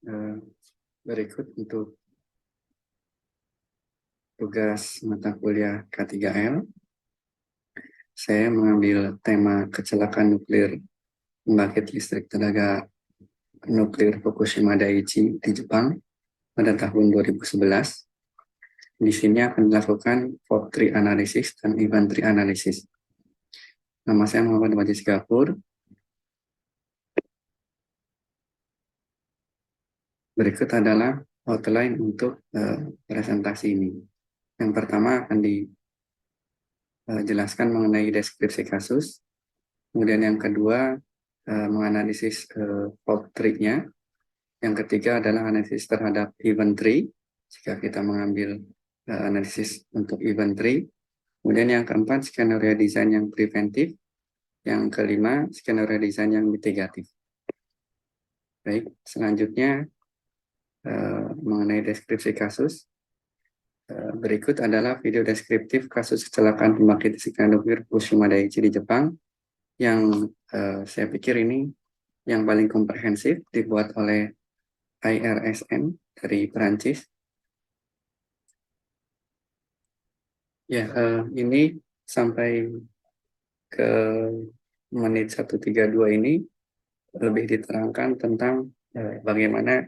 Eh, Berikut untuk tugas mata kuliah K3L, saya mengambil tema kecelakaan nuklir pembangkit listrik tenaga nuklir Fukushima Daiichi di Jepang pada tahun 2011. Di sini akan dilakukan fault tree analysis dan event tree analysis. Nama saya Muhammad Majid Gafur. Berikut adalah outline untuk presentasi ini. Yang pertama akan dijelaskan mengenai deskripsi kasus. Kemudian yang kedua menganalisis fault tree-nya. Yang ketiga adalah analisis terhadap event tree. Jika kita mengambil analisis untuk event tree. Kemudian yang keempat skenario desain yang preventif. Yang kelima skenario desain yang mitigatif. Baik, selanjutnya mengenai deskripsi kasus. Berikut adalah video deskriptif kasus kecelakaan pembangkit listrik nuklir Fukushima Daiichi di Jepang yang saya pikir ini yang paling komprehensif, dibuat oleh IRSN dari Perancis. Ya, ini sampai ke menit 132 ini lebih diterangkan tentang bagaimana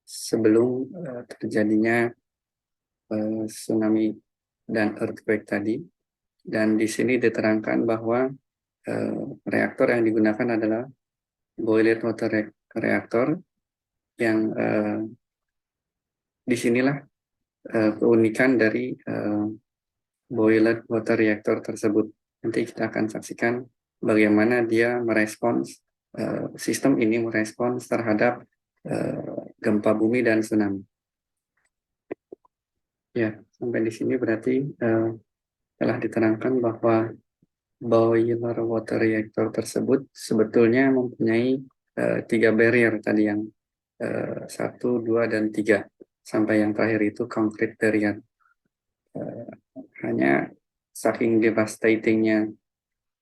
sebelum terjadinya tsunami dan earthquake tadi. Dan di sini diterangkan bahwa reaktor yang digunakan adalah boiler water reactor yang disinilah keunikan dari boiler water reactor tersebut. Nanti kita akan saksikan bagaimana dia merespons sistem ini merespons terhadap gempa bumi dan tsunami. Ya, sampai di sini berarti telah diterangkan bahwa boiler water reactor tersebut sebetulnya mempunyai 3 barrier tadi yang 1, 2, dan 3. Sampai yang terakhir itu concrete barrier. Hanya saking devastatingnya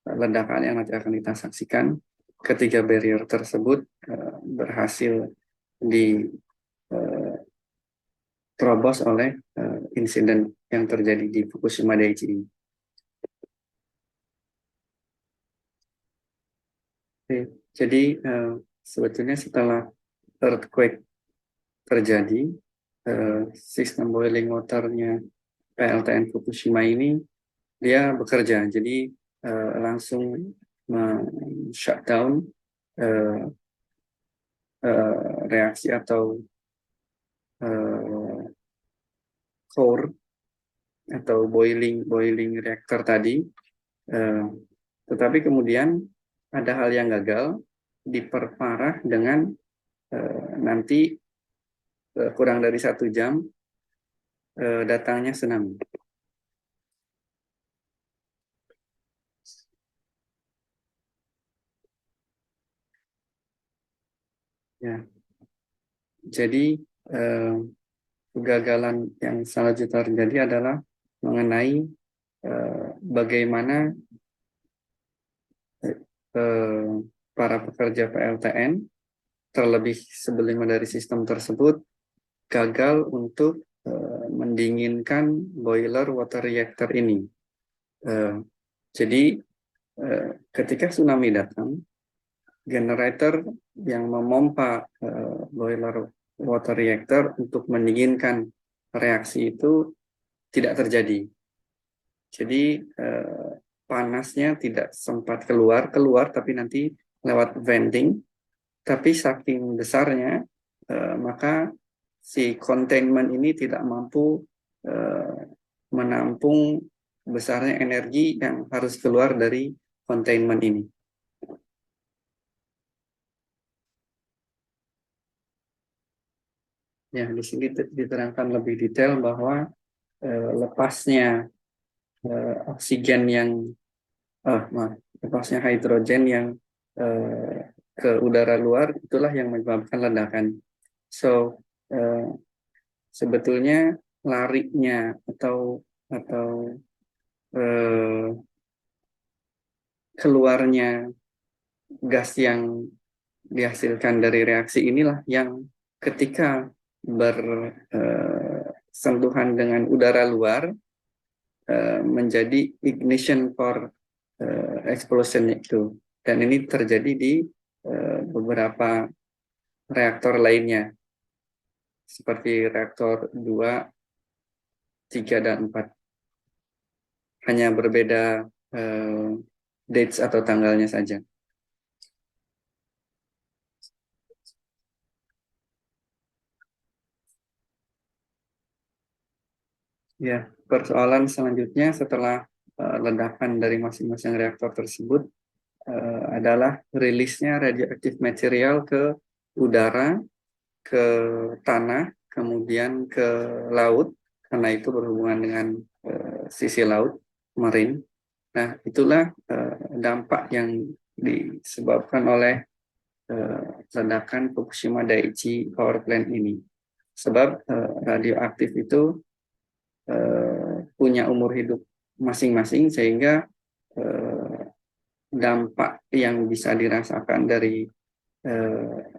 ledakan yang nanti akan kita saksikan, ketiga barrier tersebut berhasil diterobos oleh insiden yang terjadi di Fukushima Daiichi ini. Jadi sebetulnya setelah earthquake terjadi, sistem boiling waternya PLTN Fukushima ini dia bekerja, jadi langsung shutdown reaksi atau core atau boiling reaktor tadi, tetapi kemudian ada hal yang gagal, diperparah dengan nanti kurang dari 1 jam datangnya tsunami. Ya, jadi kegagalan yang selanjutnya terjadi adalah mengenai bagaimana para pekerja PLTN terlebih sebelum dari sistem tersebut gagal untuk mendinginkan boiler water reactor ini. Jadi ketika tsunami datang, generator yang memompa boiler water reactor untuk mendinginkan reaksi itu tidak terjadi. Jadi panasnya tidak sempat keluar tapi nanti lewat venting, tapi saking besarnya maka si containment ini tidak mampu menampung besarnya energi yang harus keluar dari containment ini. Ya, di sini diterangkan lebih detail bahwa lepasnya oksigen yang lepasnya hidrogen yang ke udara luar itulah yang menyebabkan ledakan. So sebetulnya larinya atau keluarnya gas yang dihasilkan dari reaksi inilah yang ketika bersentuhan dengan udara luar menjadi ignition for explosion itu. Dan ini terjadi di beberapa reaktor lainnya, seperti reaktor 2, 3, dan 4. Hanya berbeda dates atau tanggalnya saja. Ya, persoalan selanjutnya setelah ledakan dari masing-masing reaktor tersebut adalah rilisnya radioaktif material ke udara, ke tanah, kemudian ke laut, karena itu berhubungan dengan sisi laut, marine. Nah, itulah dampak yang disebabkan oleh ledakan Fukushima Daiichi Power Plant ini. Sebab radioaktif itu punya umur hidup masing-masing, sehingga dampak yang bisa dirasakan dari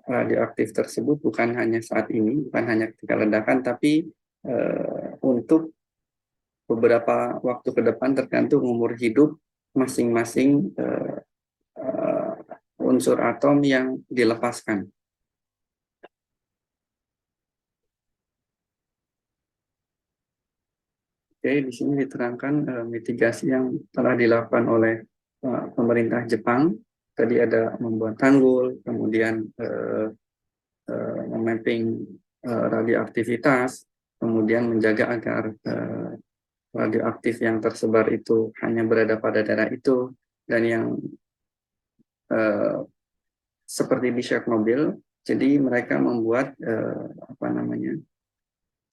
radioaktif tersebut bukan hanya saat ini, bukan hanya ketika ledakan, tapi untuk beberapa waktu ke depan tergantung umur hidup masing-masing unsur atom yang dilepaskan. Oke, di sini diterangkan mitigasi yang telah dilakukan oleh pemerintah Jepang. Tadi ada membuat tanggul, kemudian memapping radioaktivitas, kemudian menjaga agar radioaktif yang tersebar itu hanya berada pada daerah itu, dan yang seperti di Chernobyl, jadi mereka membuat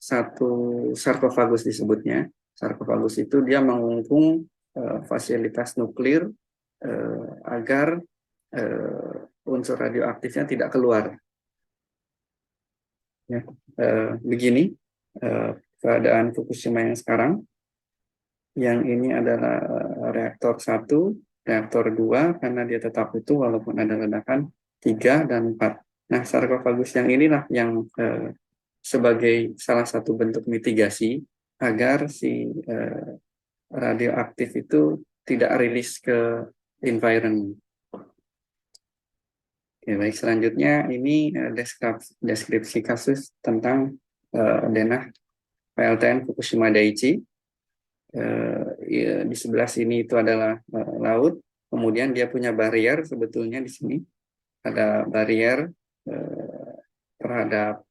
satu sarkofagus disebutnya. Sarkofagus itu dia mengungkung fasilitas nuklir agar unsur radioaktifnya tidak keluar. Ya, begini keadaan Fukushima yang sekarang. Yang ini adalah reaktor 1, reaktor 2, karena dia tetap utuh walaupun ada ledakan, 3 dan 4. Nah, sarkofagus yang inilah yang sebagai salah satu bentuk mitigasi agar si radioaktif itu tidak rilis ke environment. Oke, baik, selanjutnya ini deskripsi kasus tentang denah PLTN Fukushima Daiichi. Di sebelah sini itu adalah laut, kemudian dia punya barrier, sebetulnya di sini ada barrier terhadap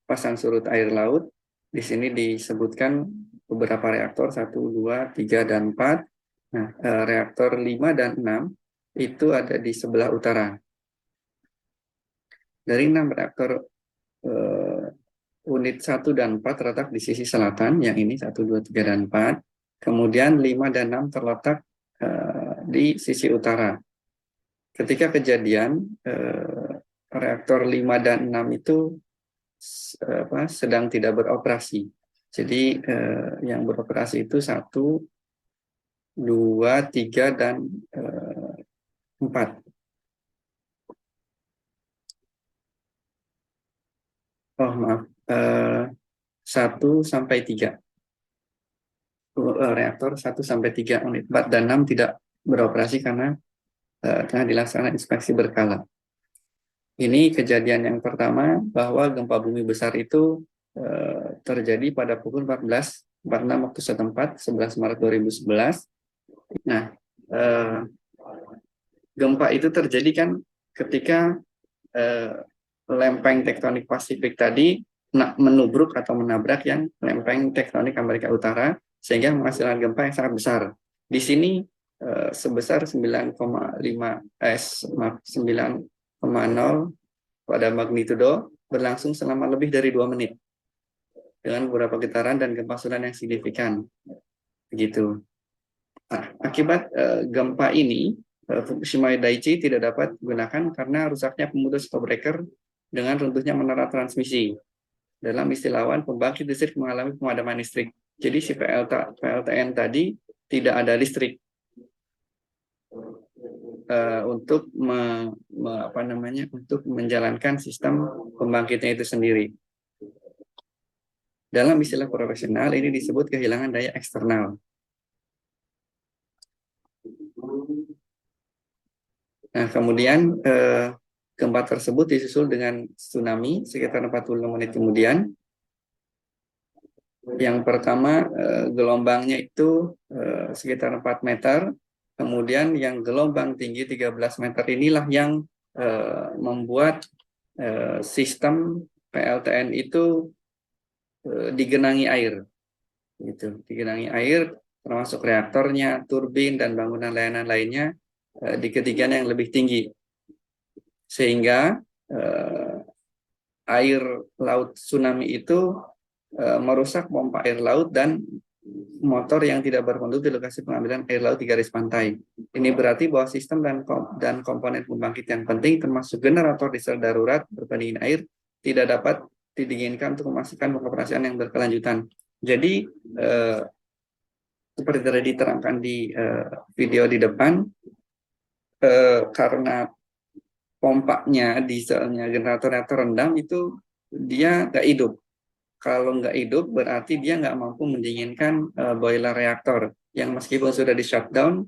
pasang surut air laut. Di sini disebutkan beberapa reaktor 1, 2, 3, dan 4. Nah, reaktor 5 dan 6 itu ada di sebelah utara. Dari 6 reaktor unit 1 dan 4 terletak di sisi selatan, yang ini 1, 2, 3, dan 4. Kemudian 5 dan 6 terletak di sisi utara. Ketika kejadian, reaktor 5 dan 6 itu sedang tidak beroperasi. Jadi yang beroperasi itu 1, 2, 3, dan 4. Oh, maaf. 1 sampai 3. Reaktor 1 sampai 3, unit 4 dan 6 tidak beroperasi karena tengah dilaksanakan inspeksi berkala. Ini kejadian yang pertama, bahwa gempa bumi besar itu terjadi pada pukul 14.46 waktu setempat, 11 Maret 2011. Nah, gempa itu terjadi kan ketika lempeng tektonik Pasifik tadi menubruk atau menabrak yang lempeng tektonik Amerika Utara, sehingga menghasilkan gempa yang sangat besar. Di sini sebesar 9,0 pada magnitudo, berlangsung selama lebih dari 2 menit dengan beberapa getaran dan gempa susulan yang signifikan. Begitu. Nah, akibat gempa ini, Fukushima Daiichi tidak dapat digunakan karena rusaknya pemutus atau breaker dengan runtuhnya menara transmisi. Dalam istilah pembangkit listrik mengalami pemadaman listrik. Jadi si PLTN tadi tidak ada listrik untuk untuk menjalankan sistem pembangkitnya itu sendiri. Dalam istilah profesional ini disebut kehilangan daya eksternal. Nah, kemudian gempa tersebut disusul dengan tsunami sekitar 45 menit kemudian. Yang pertama gelombangnya itu sekitar 4 meter, kemudian yang gelombang tinggi 13 meter inilah yang membuat sistem PLTN itu digenangi air, gitu. Digenangi air, termasuk reaktornya, turbin dan bangunan layanan lainnya di ketinggian yang lebih tinggi, sehingga air laut tsunami itu merusak pompa air laut dan motor yang tidak berpenduk di lokasi pengambilan air laut di garis pantai. Ini berarti bahwa sistem dan komponen pembangkit yang penting termasuk generator diesel darurat berpendingin air tidak dapat didinginkan untuk memastikan pengoperasian yang berkelanjutan. Jadi seperti tadi diterangkan di video di depan, karena pompanya, dieselnya, generatornya terendam, itu dia nggak hidup. Kalau nggak hidup berarti dia nggak mampu mendinginkan boiler reaktor yang meskipun sudah di shutdown,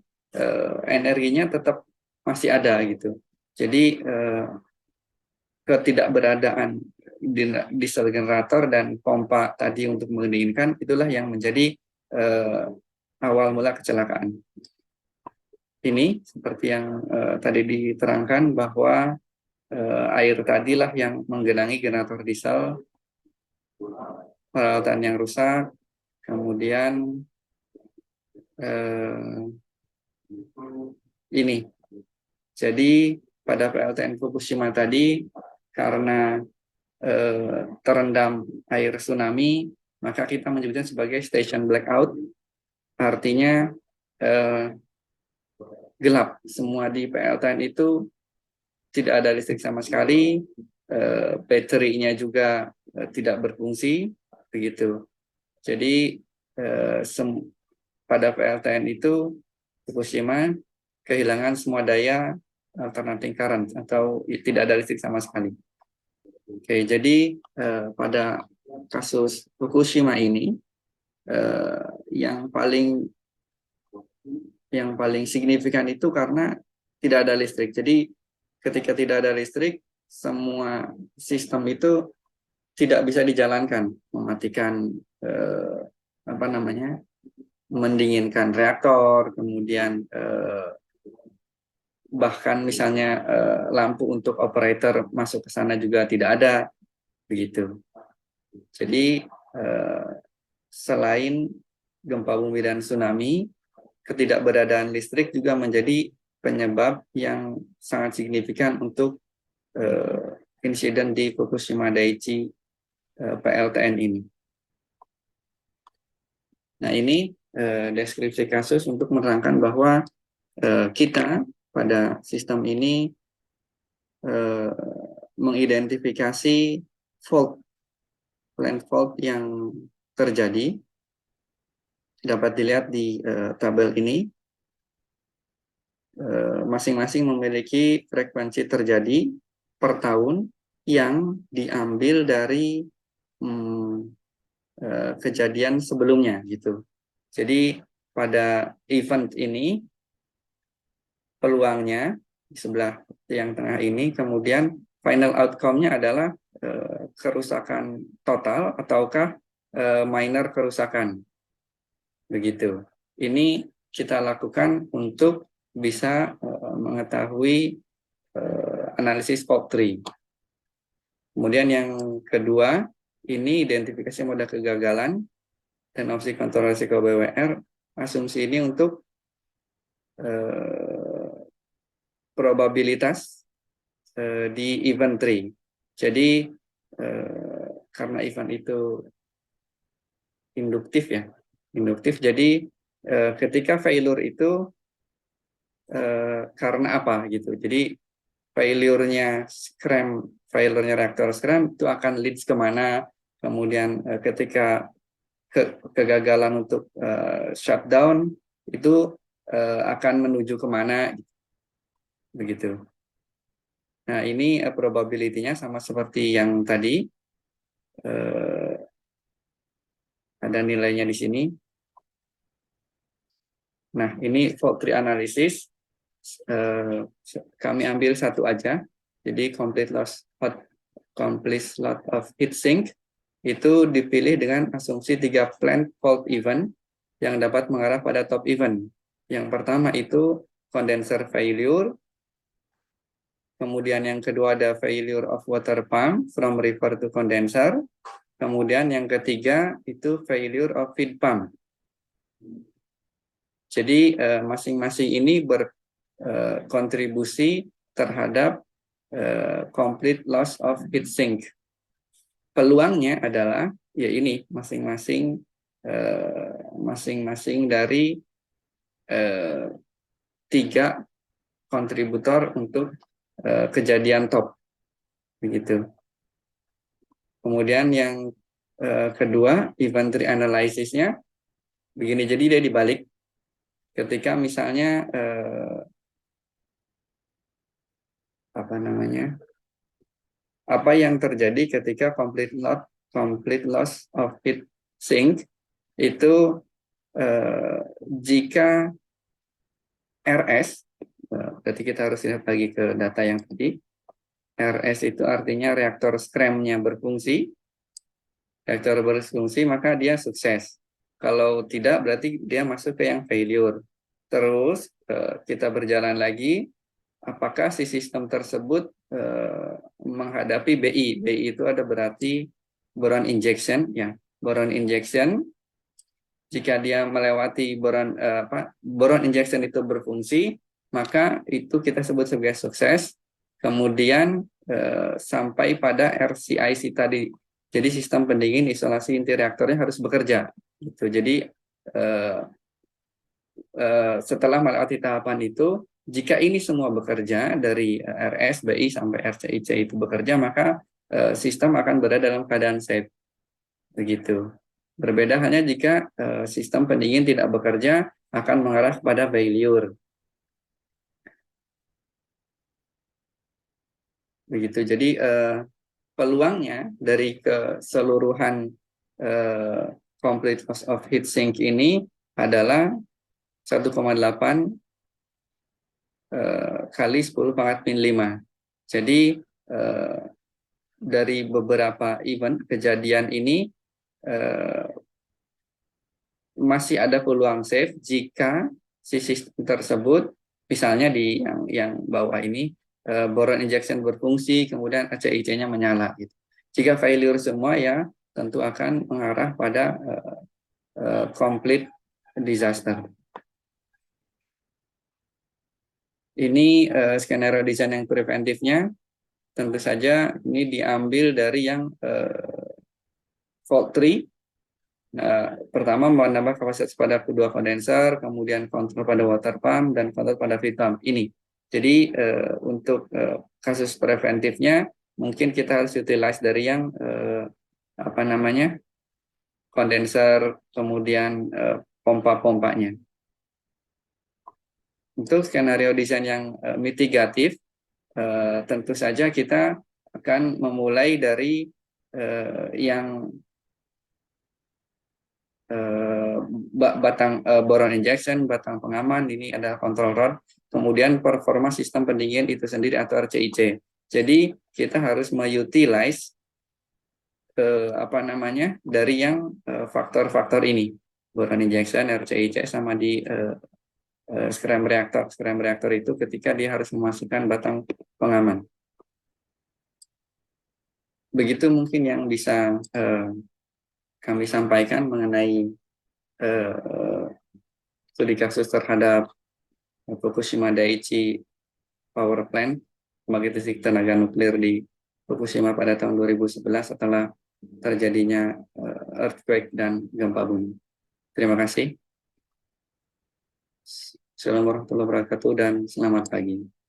energinya tetap masih ada gitu. Jadi ketidakberadaan diesel generator dan pompa tadi untuk mendinginkan itulah yang menjadi awal mula kecelakaan. Ini seperti yang tadi diterangkan bahwa air tadilah yang menggenangi generator diesel, peralatan yang rusak, kemudian ini. Jadi pada PLTN Fukushima tadi karena terendam air tsunami, maka kita menyebutnya sebagai station blackout, artinya gelap. Semua di PLTN itu tidak ada listrik sama sekali, baterinya juga tidak berfungsi, begitu. Jadi pada PLTN itu Fukushima kehilangan semua daya alternating current atau tidak ada listrik sama sekali. Oke, jadi pada kasus Fukushima ini yang paling signifikan itu karena tidak ada listrik. Jadi ketika tidak ada listrik, semua sistem itu tidak bisa dijalankan, mematikan mendinginkan reaktor, kemudian bahkan misalnya lampu untuk operator masuk ke sana juga tidak ada, begitu. Jadi selain gempa bumi dan tsunami, ketidakberadaan listrik juga menjadi penyebab yang sangat signifikan untuk insiden di Fukushima Daiichi PLTN ini. Nah, ini deskripsi kasus untuk menerangkan bahwa kita pada sistem ini mengidentifikasi plant fault yang terjadi. Dapat dilihat di tabel ini, masing-masing memiliki frekuensi terjadi per tahun yang diambil dari kejadian sebelumnya gitu. Jadi pada event ini peluangnya di sebelah yang tengah ini, kemudian final outcome-nya adalah kerusakan total ataukah minor kerusakan. Begitu. Ini kita lakukan untuk bisa mengetahui analisis fault tree. Kemudian yang kedua, ini identifikasi moda kegagalan dan opsi kontrol risiko BWR. Asumsi ini untuk probabilitas di event tree. Jadi karena event itu induktif ya, jadi ketika failure itu karena apa gitu. Jadi failure-nya reaktor scram itu akan leads kemana, kemudian ketika kegagalan untuk shutdown itu akan menuju kemana, begitu. Nah, ini probability-nya sama seperti yang tadi. Ada nilainya di sini. Nah, ini fault tree analysis. Kami ambil satu aja. Jadi complete loss of heat sink itu dipilih dengan asumsi 3 planned fault event yang dapat mengarah pada top event. Yang pertama itu condenser failure. Kemudian yang kedua ada failure of water pump from river to condenser. Kemudian yang ketiga itu failure of feed pump. Jadi masing-masing ini berkontribusi terhadap complete loss of heat sink. Peluangnya adalah ya ini masing-masing dari tiga kontributor untuk kejadian top, begitu. Kemudian yang kedua, inventory analysis-nya begini. Jadi dia dibalik. Ketika misalnya apa yang terjadi ketika complete loss of heat sink itu jika RS, berarti kita harus lihat lagi ke data yang tadi. RS itu artinya reaktor scram-nya berfungsi. Reaktor berfungsi maka dia sukses. Kalau tidak berarti dia masuk ke yang failure. Terus kita berjalan lagi, apakah si sistem tersebut menghadapi BI. BI itu ada berarti boron injection, ya. Boron injection, jika dia melewati boron injection itu berfungsi, maka itu kita sebut sebagai sukses. Kemudian sampai pada RCIC tadi. Jadi sistem pendingin isolasi inti reaktornya harus bekerja. Gitu. Jadi setelah melewati tahapan itu, jika ini semua bekerja dari RS, BI sampai RCIC itu bekerja, maka sistem akan berada dalam keadaan safe. Begitu. Berbeda hanya jika sistem pendingin tidak bekerja, akan mengarah pada failure. Begitu. Jadi peluangnya dari keseluruhan complete loss of heat sink ini adalah 1,8 kali 10 pangkat min 5. Jadi dari beberapa event kejadian ini masih ada peluang safe jika si sistem tersebut, misalnya di yang bawah ini, boron injection berfungsi, kemudian ACIC-nya menyala. Gitu. Jika failure semua, ya tentu akan mengarah pada complete disaster. Ini skenario desain yang preventifnya. Tentu saja ini diambil dari yang fault tree. Pertama menambah kapasitas pada kedua kondenser, kemudian kontrol pada water pump, dan kontrol pada feed pump. Ini. Jadi untuk kasus preventifnya mungkin kita harus utilize dari yang kondenser, kemudian pompa-pompanya. Untuk skenario desain yang mitigatif, tentu saja kita akan memulai dari yang batang boron injection, batang pengaman, ini ada control rod, kemudian performa sistem pendingin itu sendiri atau RCIC. Jadi kita harus mengutilize dari yang faktor-faktor ini, boron injection, RCIC, sama di scram reaktor. Scram reaktor itu ketika dia harus memasukkan batang pengaman. Begitu mungkin yang bisa kami sampaikan mengenai studi kasus terhadap Fukushima Daiichi Power Plant, pembangkit listrik tenaga nuklir di Fukushima pada tahun 2011 setelah terjadinya earthquake dan gempa bumi. Terima kasih. Assalamualaikum warahmatullahi wabarakatuh dan selamat pagi.